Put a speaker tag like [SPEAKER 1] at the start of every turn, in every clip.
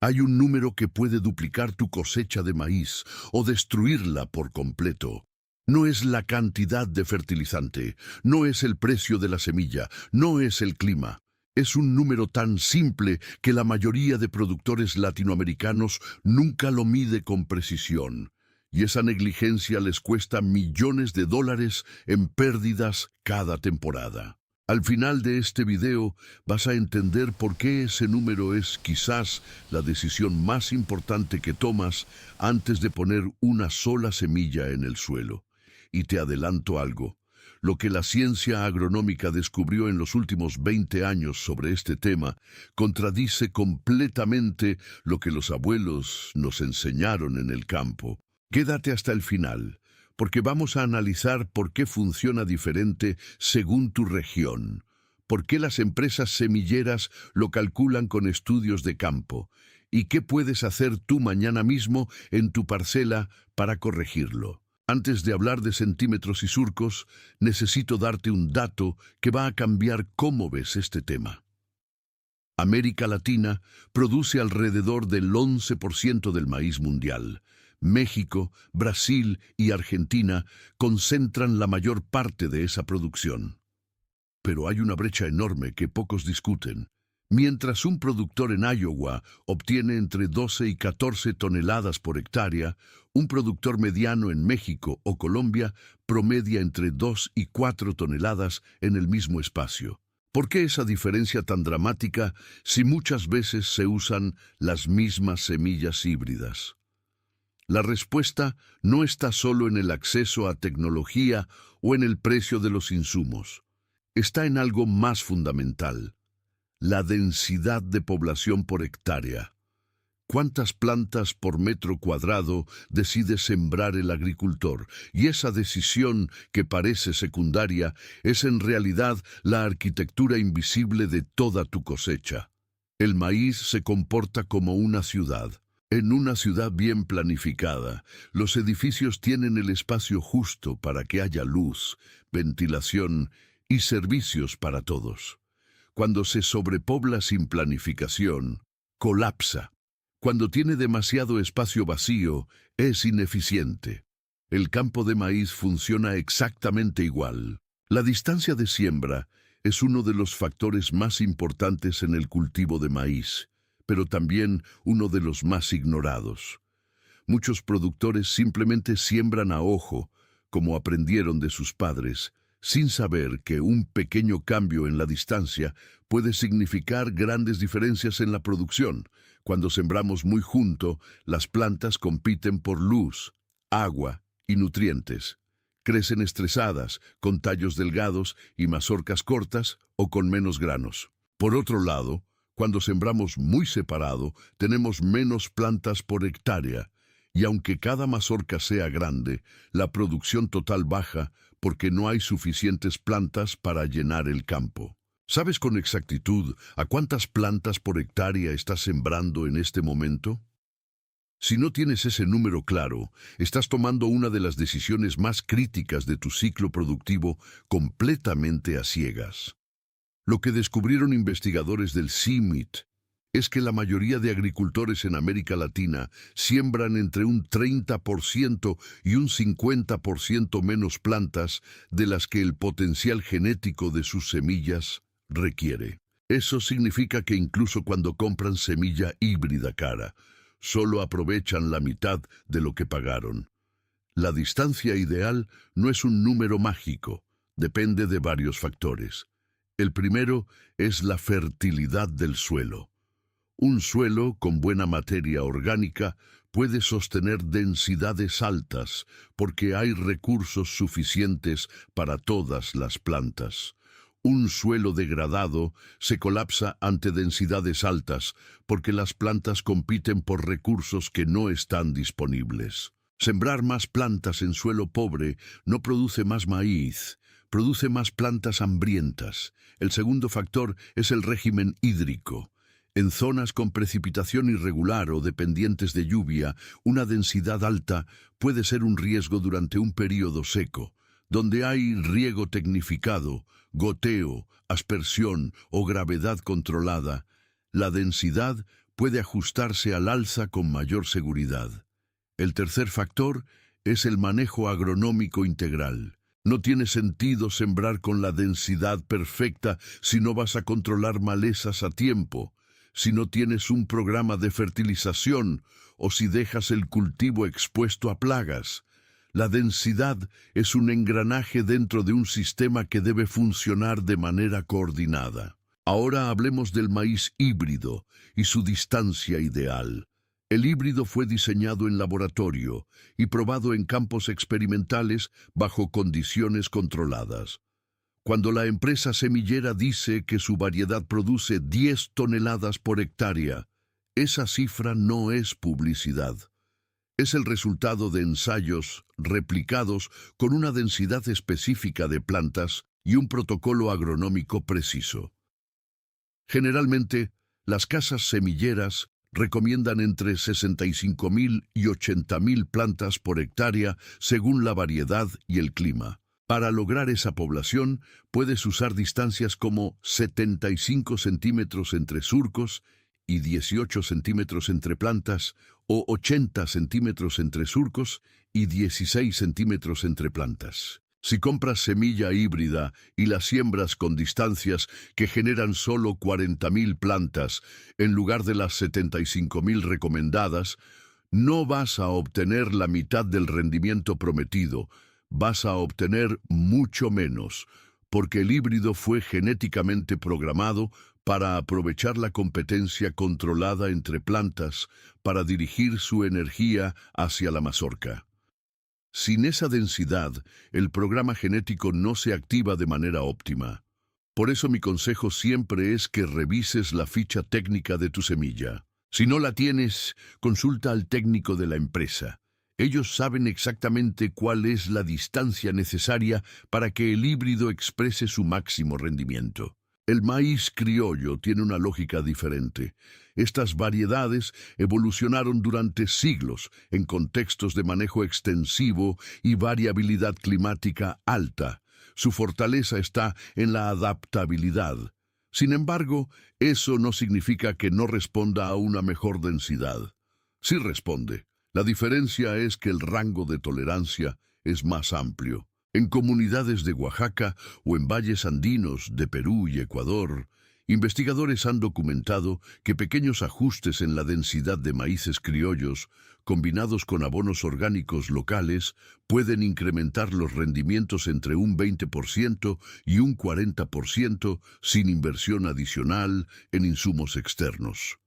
[SPEAKER 1] Hay un número que puede duplicar tu cosecha de maíz o destruirla por completo. No es la cantidad de fertilizante, no es el precio de la semilla, no es el clima. Es un número tan simple que la mayoría de productores latinoamericanos nunca lo mide con precisión. Y esa negligencia les cuesta millones de dólares en pérdidas cada temporada. Al final de este video vas a entender por qué ese número es quizás la decisión más importante que tomas antes de poner una sola semilla en el suelo. Y te adelanto algo. Lo que la ciencia agronómica descubrió en los últimos 20 años sobre este tema contradice completamente lo que los abuelos nos enseñaron en el campo. Quédate hasta el final, porque vamos a analizar por qué funciona diferente según tu región, por qué las empresas semilleras lo calculan con estudios de campo, y qué puedes hacer tú mañana mismo en tu parcela para corregirlo. Antes de hablar de centímetros y surcos, necesito darte un dato que va a cambiar cómo ves este tema. América Latina produce alrededor del 11% del maíz mundial. México, Brasil y Argentina concentran la mayor parte de esa producción. Pero hay una brecha enorme que pocos discuten. Mientras un productor en Iowa obtiene entre 12 y 14 toneladas por hectárea, un productor mediano en México o Colombia promedia entre 2 y 4 toneladas en el mismo espacio. ¿Por qué esa diferencia tan dramática si muchas veces se usan las mismas semillas híbridas? La respuesta no está solo en el acceso a tecnología o en el precio de los insumos. Está en algo más fundamental: la densidad de población por hectárea. ¿Cuántas plantas por metro cuadrado decide sembrar el agricultor? Y esa decisión, que parece secundaria, es en realidad la arquitectura invisible de toda tu cosecha. El maíz se comporta como una ciudad. En una ciudad bien planificada, los edificios tienen el espacio justo para que haya luz, ventilación y servicios para todos. Cuando se sobrepobla sin planificación, colapsa. Cuando tiene demasiado espacio vacío, es ineficiente. El campo de maíz funciona exactamente igual. La distancia de siembra es uno de los factores más importantes en el cultivo de maíz, pero también uno de los más ignorados. Muchos productores simplemente siembran a ojo, como aprendieron de sus padres, sin saber que un pequeño cambio en la distancia puede significar grandes diferencias en la producción. Cuando sembramos muy junto, las plantas compiten por luz, agua y nutrientes. Crecen estresadas, con tallos delgados y mazorcas cortas o con menos granos. Por otro lado, cuando sembramos muy separado, tenemos menos plantas por hectárea, y aunque cada mazorca sea grande, la producción total baja porque no hay suficientes plantas para llenar el campo. ¿Sabes con exactitud a cuántas plantas por hectárea estás sembrando en este momento? Si no tienes ese número claro, estás tomando una de las decisiones más críticas de tu ciclo productivo completamente a ciegas. Lo que descubrieron investigadores del CIMMYT es que la mayoría de agricultores en América Latina siembran entre un 30% y un 50% menos plantas de las que el potencial genético de sus semillas requiere. Eso significa que incluso cuando compran semilla híbrida cara, solo aprovechan la mitad de lo que pagaron. La distancia ideal no es un número mágico, depende de varios factores. El primero es la fertilidad del suelo. Un suelo con buena materia orgánica puede sostener densidades altas porque hay recursos suficientes para todas las plantas. Un suelo degradado se colapsa ante densidades altas porque las plantas compiten por recursos que no están disponibles. Sembrar más plantas en suelo pobre no produce más maíz, produce más plantas hambrientas. El segundo factor es el régimen hídrico. En zonas con precipitación irregular o dependientes de lluvia, una densidad alta puede ser un riesgo durante un período seco. Donde hay riego tecnificado, goteo, aspersión o gravedad controlada, la densidad puede ajustarse al alza con mayor seguridad. El tercer factor es el manejo agronómico integral. No tiene sentido sembrar con la densidad perfecta si no vas a controlar malezas a tiempo, si no tienes un programa de fertilización o si dejas el cultivo expuesto a plagas. La densidad es un engranaje dentro de un sistema que debe funcionar de manera coordinada. Ahora hablemos del maíz híbrido y su distancia ideal. El híbrido fue diseñado en laboratorio y probado en campos experimentales bajo condiciones controladas. Cuando la empresa semillera dice que su variedad produce 10 toneladas por hectárea, esa cifra no es publicidad. Es el resultado de ensayos replicados con una densidad específica de plantas y un protocolo agronómico preciso. Generalmente, las casas semilleras recomiendan entre 65.000 y 80.000 plantas por hectárea según la variedad y el clima. Para lograr esa población, puedes usar distancias como 75 centímetros entre surcos y 18 centímetros entre plantas, o 80 centímetros entre surcos y 16 centímetros entre plantas. Si compras semilla híbrida y la siembras con distancias que generan solo 40.000 plantas en lugar de las 75.000 recomendadas, no vas a obtener la mitad del rendimiento prometido, vas a obtener mucho menos, porque el híbrido fue genéticamente programado para aprovechar la competencia controlada entre plantas para dirigir su energía hacia la mazorca. Sin esa densidad, el programa genético no se activa de manera óptima. Por eso mi consejo siempre es que revises la ficha técnica de tu semilla. Si no la tienes, consulta al técnico de la empresa. Ellos saben exactamente cuál es la distancia necesaria para que el híbrido exprese su máximo rendimiento. El maíz criollo tiene una lógica diferente. Estas variedades evolucionaron durante siglos en contextos de manejo extensivo y variabilidad climática alta. Su fortaleza está en la adaptabilidad. Sin embargo, eso no significa que no responda a una mejor densidad. Sí responde. La diferencia es que el rango de tolerancia es más amplio. En comunidades de Oaxaca o en valles andinos de Perú y Ecuador, investigadores han documentado que pequeños ajustes en la densidad de maíces criollos, combinados con abonos orgánicos locales, pueden incrementar los rendimientos entre un 20% y un 40% sin inversión adicional en insumos externos.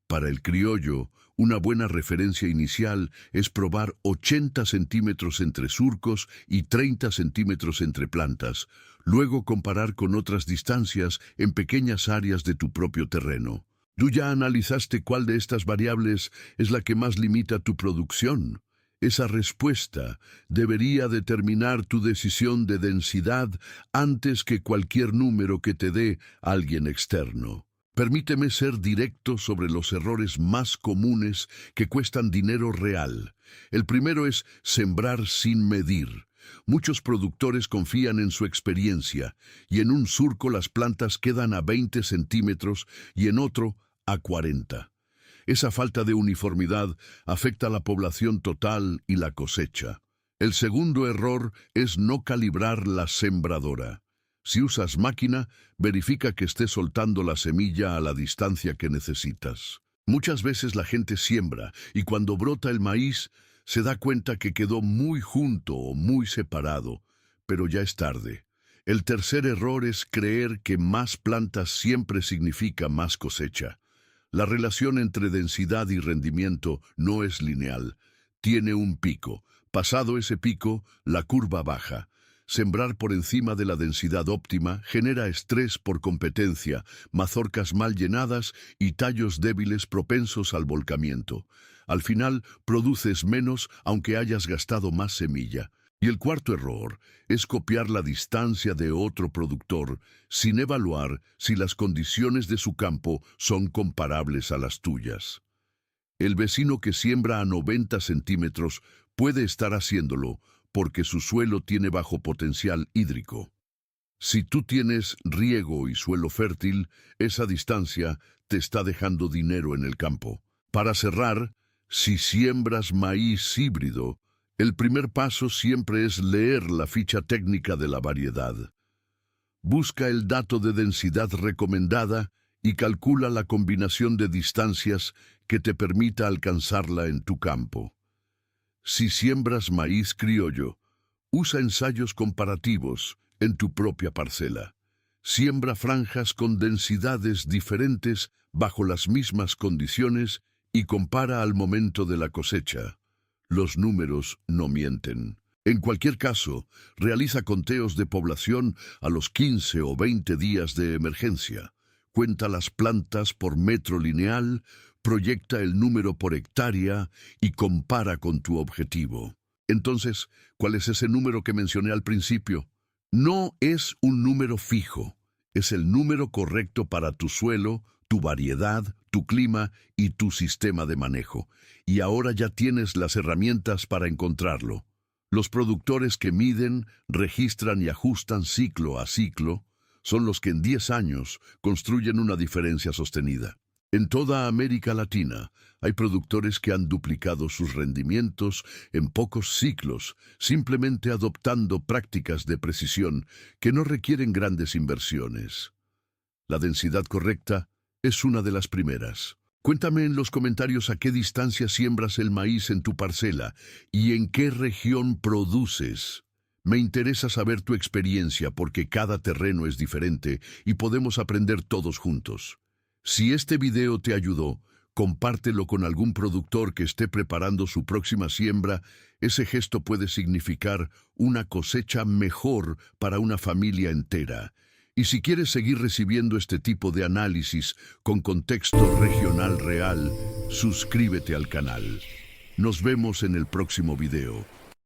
[SPEAKER 1] Para el criollo, una buena referencia inicial es probar 80 centímetros entre surcos y 30 centímetros entre plantas, luego comparar con otras distancias en pequeñas áreas de tu propio terreno. ¿Tú ya analizaste cuál de estas variables es la que más limita tu producción? Esa respuesta debería determinar tu decisión de densidad antes que cualquier número que te dé alguien externo. Permíteme ser directo sobre los errores más comunes que cuestan dinero real. El primero es sembrar sin medir. Muchos productores confían en su experiencia y en un surco las plantas quedan a 20 centímetros y en otro a 40. Esa falta de uniformidad afecta a la población total y la cosecha. El segundo error es no calibrar la sembradora. Si usas máquina, verifica que esté soltando la semilla a la distancia que necesitas. Muchas veces la gente siembra y cuando brota el maíz se da cuenta que quedó muy junto o muy separado, pero ya es tarde. El tercer error es creer que más plantas siempre significa más cosecha. La relación entre densidad y rendimiento no es lineal. Tiene un pico. Pasado ese pico, la curva baja. Sembrar por encima de la densidad óptima genera estrés por competencia, mazorcas mal llenadas y tallos débiles propensos al volcamiento. Al final, produces menos aunque hayas gastado más semilla. Y el cuarto error es copiar la distancia de otro productor sin evaluar si las condiciones de su campo son comparables a las tuyas. El vecino que siembra a 90 centímetros puede estar haciéndolo porque su suelo tiene bajo potencial hídrico. Si tú tienes riego y suelo fértil, esa distancia te está dejando dinero en el campo. Para cerrar, si siembras maíz híbrido, el primer paso siempre es leer la ficha técnica de la variedad. Busca el dato de densidad recomendada y calcula la combinación de distancias que te permita alcanzarla en tu campo. Si siembras maíz criollo, usa ensayos comparativos en tu propia parcela. Siembra franjas con densidades diferentes bajo las mismas condiciones y compara al momento de la cosecha. Los números no mienten. En cualquier caso, realiza conteos de población a los 15 o 20 días de emergencia. Cuenta las plantas por metro lineal, proyecta el número por hectárea y compara con tu objetivo. Entonces, ¿cuál es ese número que mencioné al principio? No es un número fijo, es el número correcto para tu suelo, tu variedad, tu clima y tu sistema de manejo. Y ahora ya tienes las herramientas para encontrarlo. Los productores que miden, registran y ajustan ciclo a ciclo son los que en 10 años construyen una diferencia sostenida. En toda América Latina hay productores que han duplicado sus rendimientos en pocos ciclos, simplemente adoptando prácticas de precisión que no requieren grandes inversiones. La densidad correcta es una de las primeras. Cuéntame en los comentarios a qué distancia siembras el maíz en tu parcela y en qué región produces. Me interesa saber tu experiencia porque cada terreno es diferente y podemos aprender todos juntos. Si este video te ayudó, compártelo con algún productor que esté preparando su próxima siembra. Ese gesto puede significar una cosecha mejor para una familia entera. Y si quieres seguir recibiendo este tipo de análisis con contexto regional real, suscríbete al canal. Nos vemos en el próximo video.